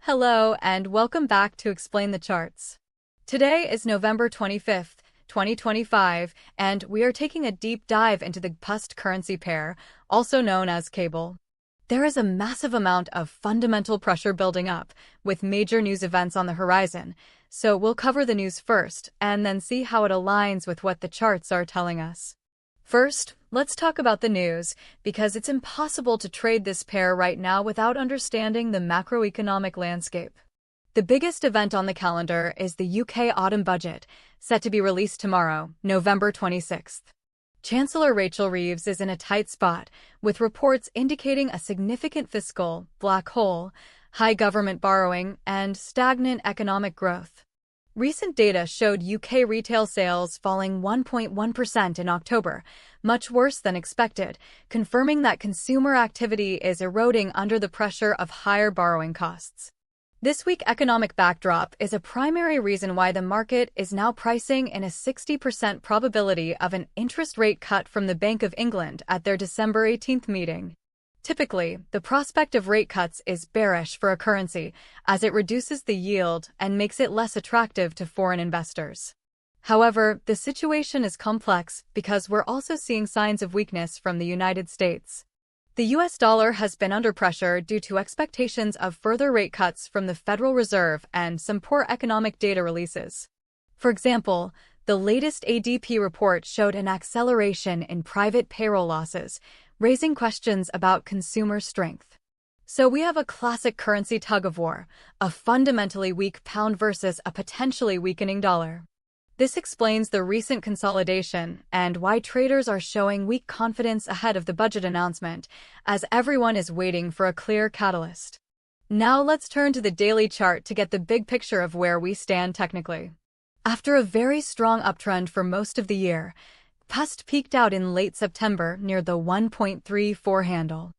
Hello and welcome back to Explain the Charts. Today is November 25th, 2025, and we are taking a deep dive into the GBPUSD currency pair, also known as cable. There is a massive amount of fundamental pressure building up, with major news events on the horizon, so we'll cover the news first and then see how it aligns with what the charts are telling us. First, let's talk about the news, because it's impossible to trade this pair right now without understanding the macroeconomic landscape. The biggest event on the calendar is the UK autumn budget, set to be released tomorrow, November 26th. Chancellor Rachel Reeves is in a tight spot, with reports indicating a significant fiscal black hole, high government borrowing, and stagnant economic growth. Recent data showed UK retail sales falling 1.1% in October, much worse than expected, confirming that consumer activity is eroding under the pressure of higher borrowing costs. This week's economic backdrop is a primary reason why the market is now pricing in a 60% probability of an interest rate cut from the Bank of England at their December 18th meeting. Typically, the prospect of rate cuts is bearish for a currency, as it reduces the yield and makes it less attractive to foreign investors. However, the situation is complex because we're also seeing signs of weakness from the United States. The US dollar has been under pressure due to expectations of further rate cuts from the Federal Reserve and some poor economic data releases. For example, the latest ADP report showed an acceleration in private payroll losses, raising questions about consumer strength. So we have a classic currency tug-of-war, a fundamentally weak pound versus a potentially weakening dollar. This explains the recent consolidation and why traders are showing weak confidence ahead of the budget announcement, as everyone is waiting for a clear catalyst. Now let's turn to the daily chart to get the big picture of where we stand technically. After a very strong uptrend for most of the year, GBPUSD peaked out in late September near the 1.34 handle.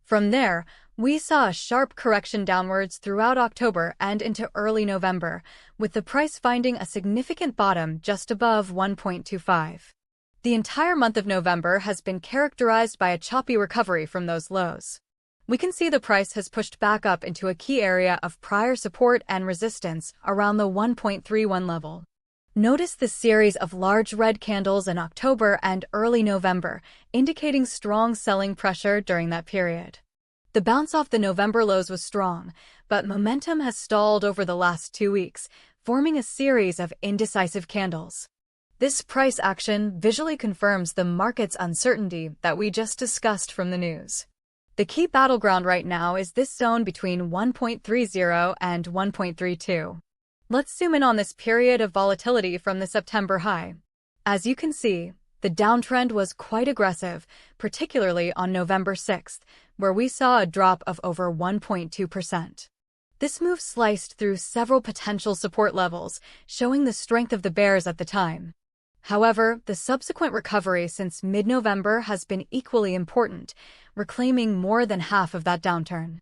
From there, we saw a sharp correction downwards throughout October and into early November, with the price finding a significant bottom just above 1.25. The entire month of November has been characterized by a choppy recovery from those lows. We can see the price has pushed back up into a key area of prior support and resistance around the 1.31 level. Notice the series of large red candles in October and early November, indicating strong selling pressure during that period. The bounce off the November lows was strong, but momentum has stalled over the last 2 weeks, forming a series of indecisive candles. This price action visually confirms the market's uncertainty that we just discussed from the news. The key battleground right now is this zone between 1.30 and 1.32. Let's zoom in on this period of volatility from the September high. As you can see, the downtrend was quite aggressive, particularly on November 6th, where we saw a drop of over 1.2%. This move sliced through several potential support levels, showing the strength of the bears at the time. However, the subsequent recovery since mid-November has been equally important, reclaiming more than half of that downturn.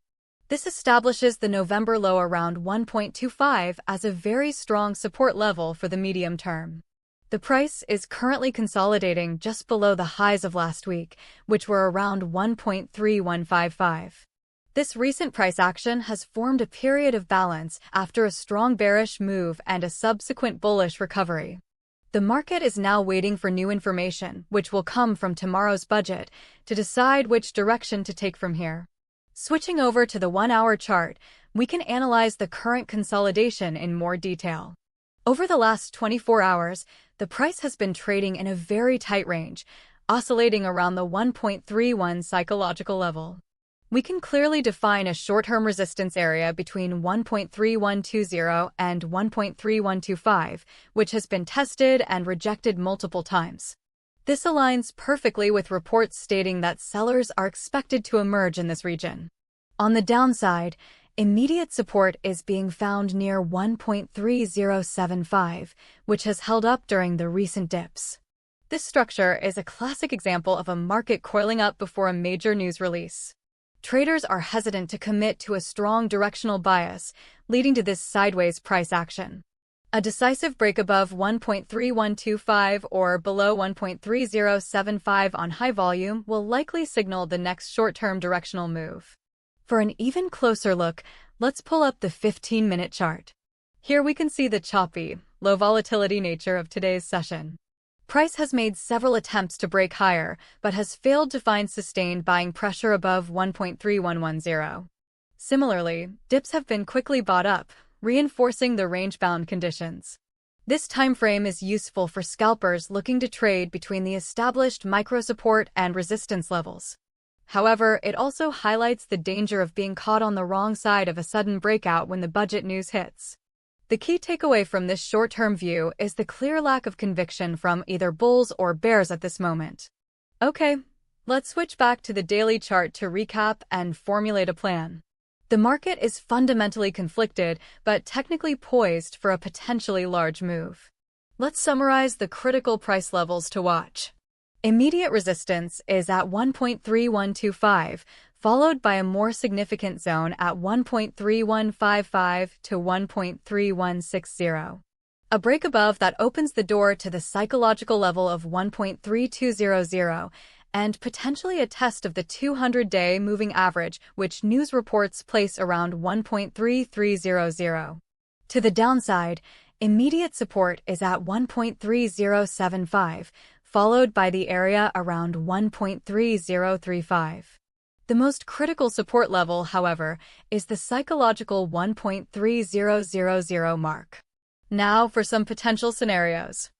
This establishes the November low around 1.25 as a very strong support level for the medium term. The price is currently consolidating just below the highs of last week, which were around 1.3155. This recent price action has formed a period of balance after a strong bearish move and a subsequent bullish recovery. The market is now waiting for new information, which will come from tomorrow's budget, to decide which direction to take from here. Switching over to the 1-hour chart, we can analyze the current consolidation in more detail. Over the last 24 hours, the price has been trading in a very tight range, oscillating around the 1.31 psychological level. We can clearly define a short-term resistance area between 1.3120 and 1.3125, which has been tested and rejected multiple times. This aligns perfectly with reports stating that sellers are expected to emerge in this region. On the downside, immediate support is being found near 1.3075, which has held up during the recent dips. This structure is a classic example of a market coiling up before a major news release. Traders are hesitant to commit to a strong directional bias, leading to this sideways price action. A decisive break above 1.3125 or below 1.3075 on high volume will likely signal the next short-term directional move. For an even closer look, Let's pull up the 15-minute chart. Here we can see the choppy, low volatility nature of today's session. Price has made several attempts to break higher, but has failed to find sustained buying pressure above 1.3110. Similarly, dips have been quickly bought up, reinforcing the range-bound conditions. This time frame is useful for scalpers looking to trade between the established micro-support and resistance levels. However, it also highlights the danger of being caught on the wrong side of a sudden breakout when the budget news hits. The key takeaway from this short-term view is the clear lack of conviction from either bulls or bears at this moment. Okay, let's switch back to the daily chart to recap and formulate a plan. The market is fundamentally conflicted, but technically poised for a potentially large move. Let's summarize the critical price levels to watch. Immediate resistance is at 1.3125, followed by a more significant zone at 1.3155 to 1.3160. A break above that opens the door to the psychological level of 1.3200 and potentially a test of the 200-day moving average, which news reports place around 1.3300. To the downside, immediate support is at 1.3075, followed by the area around 1.3035. The most critical support level, however, is the psychological 1.3000 mark. Now for some potential scenarios.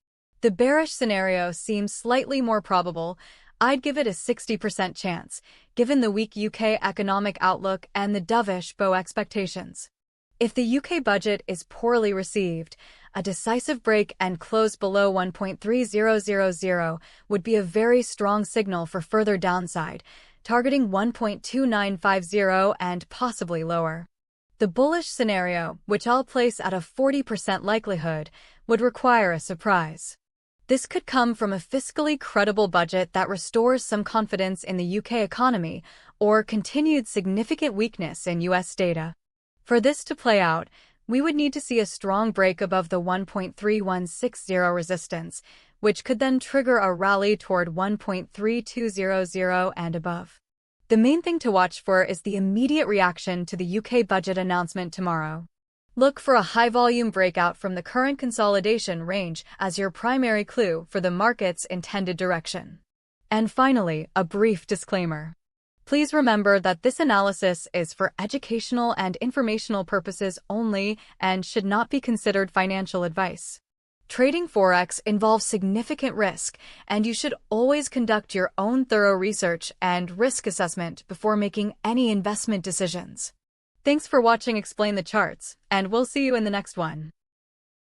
The bearish scenario seems slightly more probable. I'd give it a 60% chance, given the weak UK economic outlook and the dovish bow expectations. If the UK budget is poorly received, a decisive break and close below 1.3000 would be a very strong signal for further downside, targeting 1.2950 and possibly lower. The bullish scenario, which I'll place at a 40% likelihood, would require a surprise. This could come from a fiscally credible budget that restores some confidence in the UK economy or continued significant weakness in US data. For this to play out, we would need to see a strong break above the 1.3160 resistance, which could then trigger a rally toward 1.3200 and above. The main thing to watch for is the immediate reaction to the UK budget announcement tomorrow. Look for a high-volume breakout from the current consolidation range as your primary clue for the market's intended direction. And finally, a brief disclaimer. Please remember that this analysis is for educational and informational purposes only and should not be considered financial advice. Trading Forex involves significant risk, and you should always conduct your own thorough research and risk assessment before making any investment decisions. Thanks for watching Explain the Charts, and we'll see you in the next one.